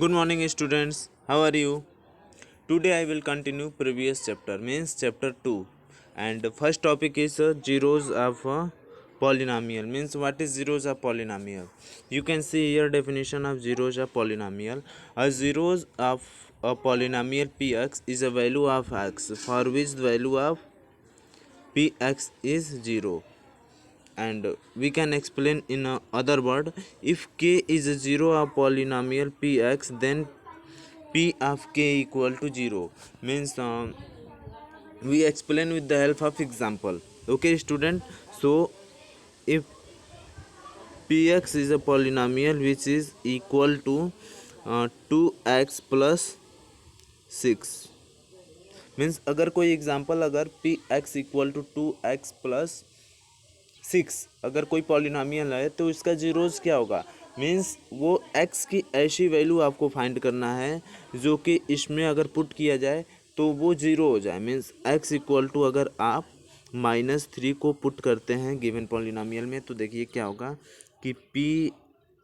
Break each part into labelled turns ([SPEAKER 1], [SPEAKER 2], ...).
[SPEAKER 1] Good morning students, how are you? Today I will continue previous chapter means chapter 2 and the first topic is zeros of a polynomial means what is zeros of polynomial. You can see here definition of zeros of polynomial. A zeros of a polynomial px is a value of x for which the value of px is 0. And we can explain in a other word, if k is a zero of polynomial px then p of k equal to 0 means we explain with the help of example. Okay student, so if px is a polynomial which is equal to 2x plus 6 means अगर कोई example अगर p x equal to 2x plus 6 अगर कोई polynomial है तो इसका zeros क्या होगा मीन्स वो x की ऐसी वैल्यू आपको फाइंड करना है जो कि इसमें अगर पुट किया जाए तो वो जीरो हो जाए मीन्स x इक्वल टू अगर आप -3 को पुट करते हैं गिवन पॉलिनॉमियल में तो देखिए क्या होगा कि p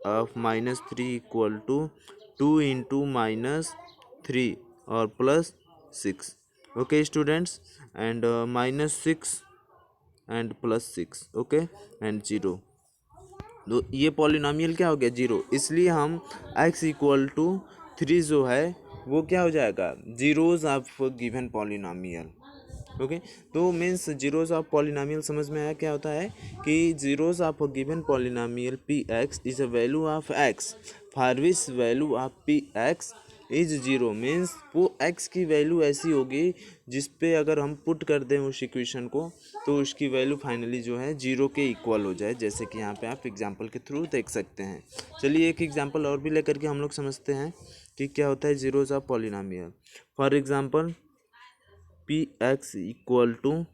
[SPEAKER 1] of -3 equal to 2 into -3 और +6 okay students and -6 and +6 okay and 0 तो ये पॉलिनॉमियल क्या हो गया 0 इसलिए हम x इक्वल टू 3 जो है वो क्या हो जाएगा zeros of given polynomial okay. तो मीन्स जीरोज ऑफ पॉलिनॉमियल समझ में आया क्या होता है कि zeros of given polynomial P x is a value of x for which value of P x is 0 means वो x की वैल्यू ऐसी होगी जिस पे अगर हम पुट कर दें उस इक्वेशन को तो उसकी वैल्यू फाइनली जो है 0 के इक्वल हो जाए, जैसे कि यहाँ पे आप एग्जांपल के थ्रू देख सकते हैं। चलिए एक एग्जांपल और भी लेकर के हम लोग समझते हैं कि क्या होता है zeros of polynomial. For example p x equal to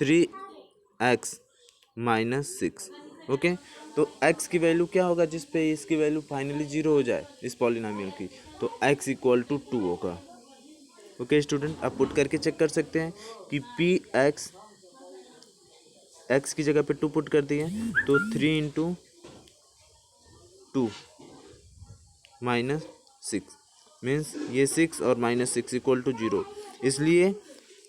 [SPEAKER 1] 3x minus 6 okay. तो x की वैल्यू क्या होगा जिस पे इसकी वैल्यू फाइनली 0 हो जाए इस पॉलिनॉमियल की, तो x इक्वल टू 2 होगा। ओके स्टूडेंट, आप पुट करके चेक कर सकते हैं कि पी एक्स की जगह पे 2 पुट कर दिए तो 3 इंटू 2 -6 मीन्स ये 6 और -6 इक्वल टू 0। इसलिए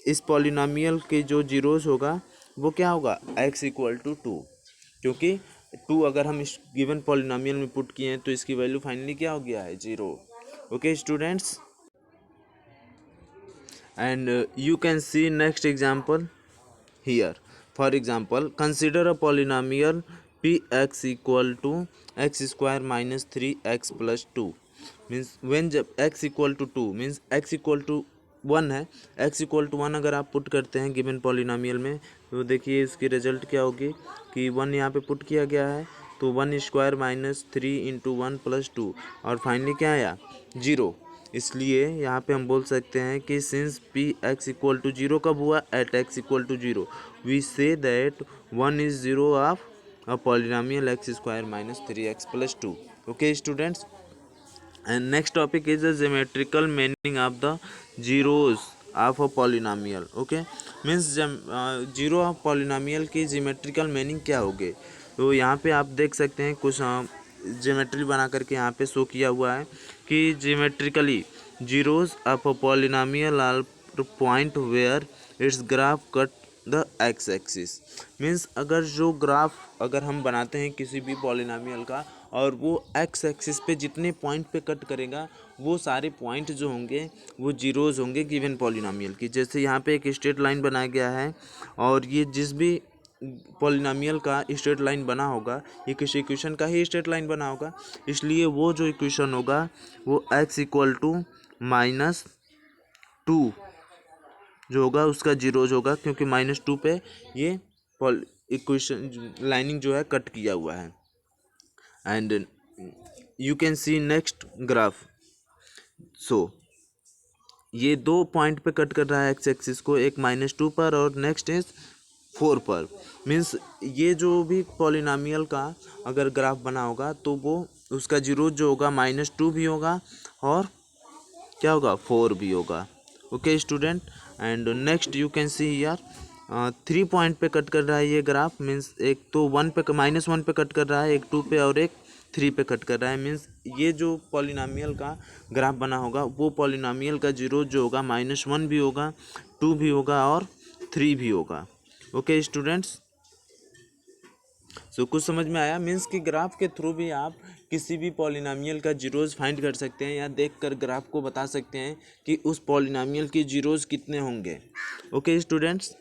[SPEAKER 1] इस पॉलिनॉमियल के जो जीरोस होगा वो क्या होगा x इक्वल टू 2, क्योंकि 2 अगर हम इस गिवन पॉलिनॉमियल में पुट किए हैं तो इसकी वैल्यू फाइनली क्या हो गया है 0। Okay students, and you can see next example here. For example, consider a polynomial px equal to x square minus 3x plus 2 means when जब x equal to 2 means x equal to 1 है, x equal to 1 अगर आप put करते हैं given polynomial में तो देखिए इसकी रिजल्ट क्या होगी कि 1 यहाँ पे पुट किया गया है तो 1 स्क्वायर माइनस 3 इंटू 1 प्लस 2 और फाइनली क्या आया 0। इसलिए यहाँ पे हम बोल सकते हैं कि since p x equal to 0 कब हुआ at x equal to 0 we say that 1 is 0 of a polynomial x square minus 3x plus 2। Okay students, and next topic is the geometrical meaning of the zeros of a polynomial. Okay means zero of polynomial की geometrical meaning क्या होगी, तो यहाँ पे आप देख सकते हैं कुछ ज्योमेट्री बना करके यहाँ पे शो किया हुआ है कि geometrically zeros of a polynomial are point where its graph cut the x axis means अगर जो ग्राफ अगर हम बनाते हैं किसी भी पॉलिनॉमियल का और वो एक्स एक्सिस पे जितने पॉइंट पे कट करेगा वो सारे पॉइंट जो होंगे वो जीरोज होंगे गिवन पॉलिनॉमियल की। जैसे यहाँ पे एक स्ट्रेट लाइन बनाया गया है और ये जिस भी पॉलिनॉमियल का स्ट्रेट लाइन बना होगा ये किसी इक्वेशन का ही स्ट्रेट लाइन बना होगा, इसलिए वो जो इक्वेशन होगा वो x इक्वल टू -2 जो होगा उसका जीरोज होगा क्योंकि -2 पे ये इक्वेशन लाइनिंग जो है कट किया हुआ है। And you can see next graph. So ये 2 पॉइंट पे कट कर रहा है एक्स एक्सिस को, एक -2 पर और नेक्स्ट इज 4 पर। मीन्स ये जो भी पॉलिनॉमियल का अगर ग्राफ बना होगा तो वो उसका जीरो जो होगा -2 भी होगा और क्या होगा 4 भी होगा। Okay student, and next you can see here 3 point पे कट कर रहा है ये ग्राफ मीन्स एक तो 1 पे -1 पे कट कर रहा है, एक 2 पे और एक 3 पे कट कर रहा है। मीन्स ये जो पॉलिनॉमियल का ग्राफ बना होगा वो पॉलिनॉमियल का जीरोज जो होगा -1 भी होगा, 2 भी होगा और 3 भी होगा। ओके स्टूडेंट्स, कुछ समझ में आया। मीन्स कि ग्राफ के थ्रू भी आप किसी भी पॉलिनॉमियल का जीरोज फाइंड कर सकते हैं या देखकर ग्राफ को बता सकते हैं कि उस पॉलिनॉमियल के जीरोज कितने होंगे। Okay students,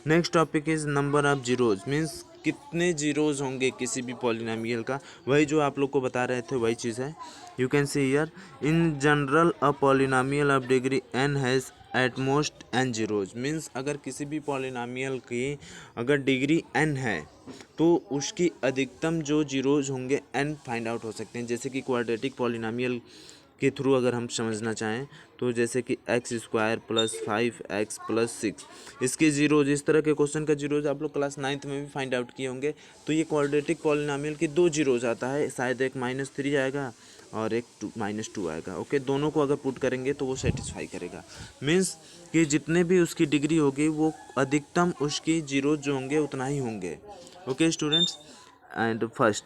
[SPEAKER 1] next topic is number of zeros. Means कितने जीरोज होंगे किसी भी पॉलिनॉमियल का, वही जो आप लोग को बता रहे थे वही चीज़ है। You can see here in general a polynomial of degree n has at most n zeros. Means अगर किसी भी पॉलिनॉमियल की अगर डिग्री n है तो उसकी अधिकतम जो जीरोज होंगे n फाइंड आउट हो सकते हैं। जैसे कि क्वाड्रेटिक पॉलिनॉमियल के थ्रू अगर हम समझना चाहें तो जैसे कि x² + 5x + 6 इसके जीरोज, इस तरह के क्वेश्चन का जीरोज आप लोग क्लास 9th में भी फाइंड आउट किए होंगे। तो ये क्वाड्रेटिक पॉलिनॉमियल की 2 जीरोज आता है, शायद एक -3 आएगा और एक -2 आएगा। ओके, दोनों को अगर पुट करेंगे तो वो सेटिस्फाई करेगा। मीन्स कि जितने भी उसकी डिग्री होगी वो अधिकतम उसकी जीरोज जो होंगे उतना ही होंगे। Okay students, and first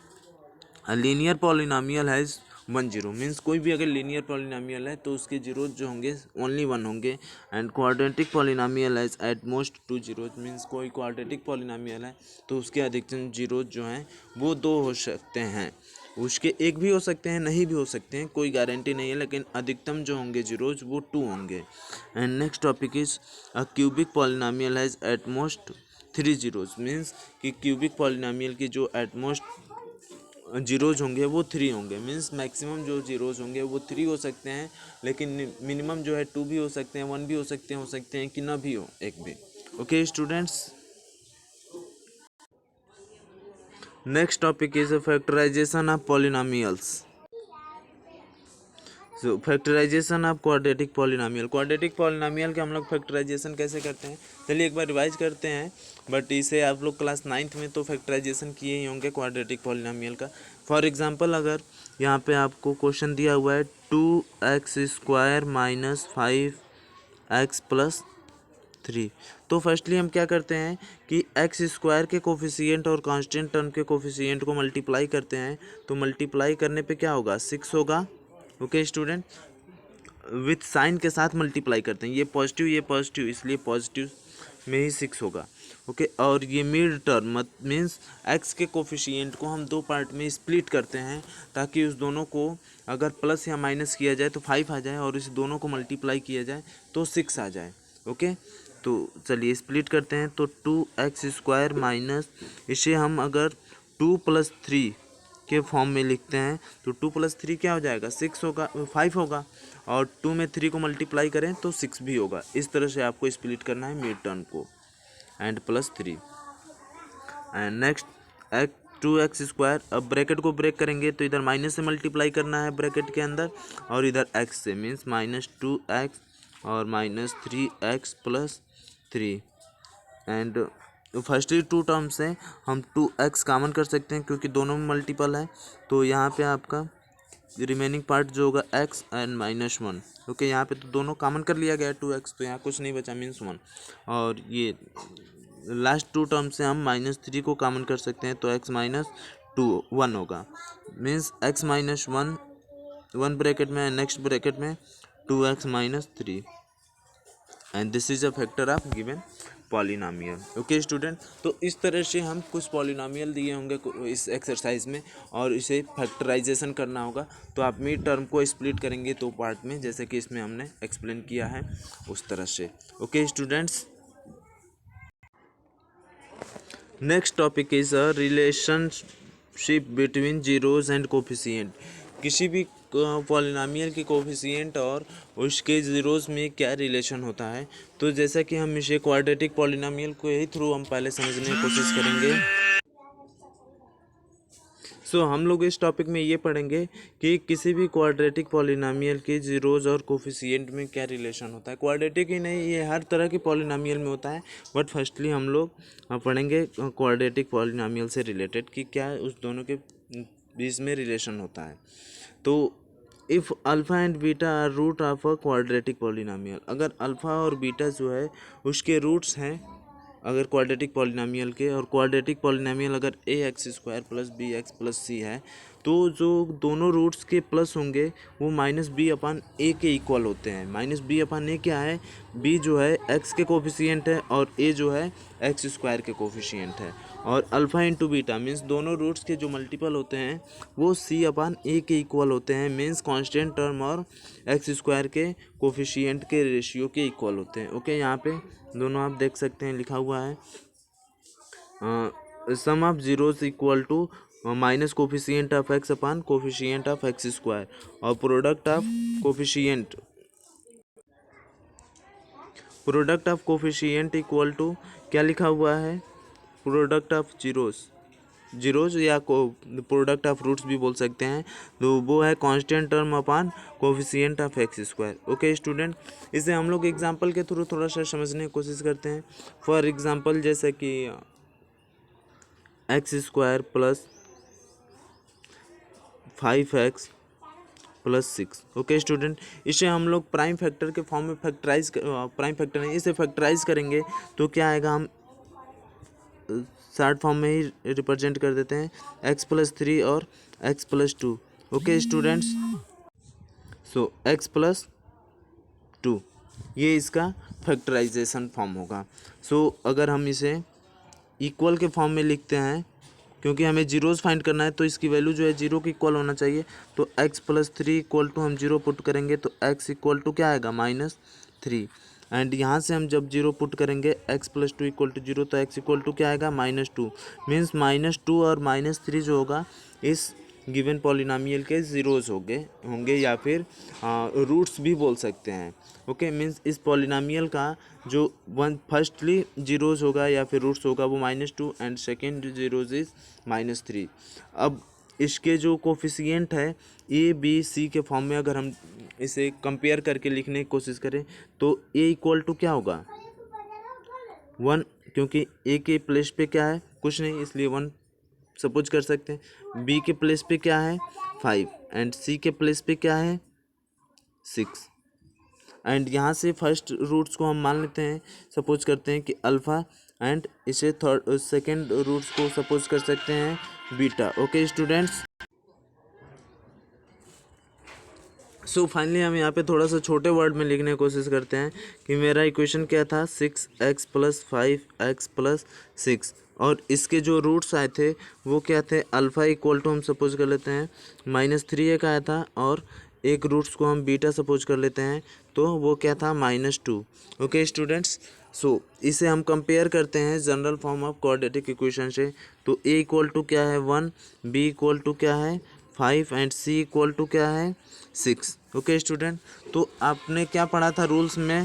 [SPEAKER 1] linear polynomial has 1 zero. Means कोई भी अगर लीनियर पॉलिनॉमियल है तो उसके जीरोज जो होंगे ओनली 1 होंगे। And quadratic polynomial has at most 2 zeros. Means कोई क्वाड्रेटिक पॉलिनॉमियल है तो उसके अधिकतम जीरोज जो हैं वो 2 हो सकते हैं, उसके एक भी हो सकते हैं, नहीं भी हो सकते हैं, कोई गारंटी नहीं है, लेकिन अधिकतम जो होंगे जीरोज वो 2 होंगे। And next topic is a cubic polynomial has at most 3 zeros. Means कि क्यूबिक पॉलिनॉमियल की जो एटमोस्ट जीरोज होंगे वो 3 होंगे। मीन्स मैक्सिमम जो जीरोज होंगे वो 3 हो सकते हैं, लेकिन मिनिमम जो है 2 भी हो सकते हैं, 1 भी हो सकते हैं कि ना भी हो एक भी। Okay students, next topic is factorisation of polynomials. Factorisation of quadratic polynomial. Quadratic polynomial के हम लोग फैक्टराइजेशन कैसे करते हैं, चलिए एक बार रिवाइज करते हैं। बट इसे आप लोग क्लास 9th में तो फैक्टराइजेशन किए ही होंगे क्वाड्रेटिक पॉलिनॉमियल का। फॉर एग्जांपल अगर यहाँ पे आपको क्वेश्चन दिया हुआ है 2x² - 5x + 3, तो फर्स्टली हम क्या करते हैं कि x² के कोफिशिएंट और कांस्टेंट टर्म के कोफिशिएंट को मल्टीप्लाई करते हैं। तो मल्टीप्लाई करने पे क्या होगा, 6 होगा। ओके स्टूडेंट, विथ साइन के साथ मल्टीप्लाई करते हैं, ये पॉजिटिव इसलिए पॉजिटिव में ही 6 होगा। ओके, और ये मिड टर्म मीन्स एक्स के कोफिशिएंट को हम 2 पार्ट में स्प्लिट करते हैं ताकि उस दोनों को अगर प्लस या माइनस किया जाए तो 5 आ जाए और इस दोनों को मल्टीप्लाई किया जाए तो 6 आ जाए। ओके, तो चलिए स्प्लिट करते हैं। तो 2x² - इसे हम अगर 2 + 3 के फॉर्म में लिखते हैं तो 2 + 3 क्या हो जाएगा, 6 होगा, 5 होगा, और 2 में 3 को मल्टीप्लाई करें तो 6 भी होगा। इस तरह से आपको स्प्लिट करना है मिड टर्म को, एंड +3 एंड नेक्स्ट 2x²। अब ब्रैकेट को ब्रेक करेंगे तो इधर माइनस से मल्टीप्लाई करना है ब्रैकेट के अंदर और इधर x से, मीन्स -2x और -3x + 3 एंड फर्स्टली 2 टर्म से हम 2x कॉमन कर सकते हैं क्योंकि दोनों में मल्टीपल है। तो यहाँ पे आपका रिमेनिंग पार्ट जो होगा x एंड -1। ओके, यहाँ पे तो दोनों कॉमन कर लिया गया 2x, तो यहाँ कुछ नहीं बचा, मीन्स 1। और ये लास्ट 2 टर्म से हम -3 को कॉमन कर सकते हैं तो x - 2 1 होगा। मीन्स x -1 1 ब्रैकेट में, नेक्स्ट ब्रैकेट में 2x - 3 and this is a factor of given polynomial. Okay student, तो इस तरह से हम कुछ पॉलिनॉमियल दिए होंगे इस एक्सरसाइज में और इसे फैक्टराइजेशन करना होगा। तो आप मिड टर्म को स्प्लिट करेंगे 2 पार्ट में, जैसे कि इसमें हमने एक्सप्लेन किया है उस तरह से। Okay students, next topic is a relationship between zeros and coefficient. किसी भी पॉलिनॉमियल के कोफिशिएंट और उसके जीरोज में क्या रिलेशन होता है। तो जैसा कि हम इसे क्वाड्रेटिक पॉलिनॉमियल को ही थ्रू हम पहले समझने की कोशिश करेंगे। हम लोग इस टॉपिक में ये पढ़ेंगे कि किसी भी क्वाड्रेटिक पॉलिनॉमियल के जीरोज और कोफिशिएंट में क्या रिलेशन होता है। क्वाड्रेटिक ही नहीं, ये हर तरह के पॉलिनॉमियल में होता है, बट फर्स्टली हम लोग पढ़ेंगे क्वाड्रेटिक पॉलिनॉमियल से रिलेटेड कि क्या उस दोनों के बीच में रिलेशन होता है। तो if alpha and beta are root of a quadratic polynomial, अगर अल्फ़ा और बीटा जो है उसके रूट्स हैं अगर क्वाड्रेटिक पॉलिनोमियल के, और क्वाड्रेटिक पॉलिनोमियल अगर a x square plus b x plus c है तो जो दोनों रूट्स के प्लस होंगे वो माइनस बी अपान ए के इक्वल होते हैं। माइनस बी अपान ए क्या है, बी जो है एक्स के कोफिशिएंट है और ए जो है एक्स स्क्वायर के कोफिशिएंट है, और अल्फ़ा इंटू बीटा मीन्स दोनों रूट्स के जो मल्टीपल होते हैं वो सी अपान ए के इक्वल होते हैं, मीन्स कांस्टेंट टर्म और एक्स स्क्वायर के कोफिशिएंट के रेशियो के इक्वल होते हैं। ओके, यहाँ पे दोनों आप देख सकते हैं लिखा हुआ है sum of zeros equal to minus coefficient of x upon coefficient of x square, और product of coefficient equal to क्या लिखा हुआ है, प्रोडक्ट ऑफ जीरोस या प्रोडक्ट ऑफ रूट्स भी बोल सकते हैं, तो वो है constant term upon coefficient of x square. Okay student, इसे हम लोग एग्जांपल के थ्रू थोड़ा सा समझने की कोशिश करते हैं। फॉर एग्जांपल जैसे कि x square plus 5x plus 6। Okay student, इसे हम लोग प्राइम फैक्टर के फॉर्म में प्राइम फैक्टर नहीं, इसे फैक्टराइज करेंगे तो क्या आएगा, हम शॉर्ट फॉर्म में ही रिप्रेजेंट कर देते हैं x प्लस 3 और x प्लस 2। ओके स्टूडेंट्स, सो x प्लस 2 ये इसका फैक्टराइजेशन फॉर्म होगा। सो अगर हम इसे इक्वल के फॉर्म में लिखते हैं, क्योंकि हमें जीरोस फाइंड करना है तो इसकी वैल्यू जो है जीरो की इक्वल होना चाहिए, तो x प्लस 3 इक्वल टू हम जीरो पुट करेंगे तो x इक्वल टू क्या आएगा, -3, एंड यहाँ से हम जब जीरो पुट करेंगे x plus 2 equal to zero तो x इक्वल टू क्या आएगा, -2, मीन्स -2 और -3 जो होगा इस गिवन पॉलिनोमियल के ज़ीरोज़ होंगे या फिर रूट्स भी बोल सकते हैं। ओके, मीन्स इस पॉलिनोमियल का जो फर्स्टली जीरोज़ होगा या फिर रूट्स होगा वो -2 एंड सेकेंड जीरोज़ इज़ -3। अब इसके जो कोफिशिएंट है ए बी सी के फॉर्म में अगर हम इसे कंपेयर करके लिखने की कोशिश करें तो ए इक्वल टू क्या होगा, 1, क्योंकि ए के प्लेस पे क्या है, कुछ नहीं, इसलिए 1 सपोज कर सकते हैं। बी के प्लेस पे क्या है, 5, एंड सी के प्लेस पे क्या है, 6, एंड यहाँ से फर्स्ट रूट्स को हम मान लेते हैं, सपोज करते हैं कि अल्फ़ा, एंड इसे सेकेंड रूट्स को सपोज कर सकते हैं beta. Okay students, so finally हम यहाँ पे थोड़ा सा छोटे वर्ड में लिखने की कोशिश करते हैं कि मेरा इक्वेशन क्या था, 6x प्लस 5x प्लस 6, और इसके जो रूट्स आए थे वो क्या थे, अल्फ़ा इक्वल टू हम सपोज कर लेते हैं -3 एक आया था, और एक रूट्स को हम बीटा सपोज कर लेते हैं तो वो क्या था, -2। ओके स्टूडेंट्स, सो इसे हम कंपेयर करते हैं general form of quadratic equation से, तो a इक्वल टू क्या है, 1, b इक्वल टू क्या है, 5, एंड c इक्वल टू क्या है, 6। ओके स्टूडेंट, तो आपने क्या पढ़ा था रूल्स में,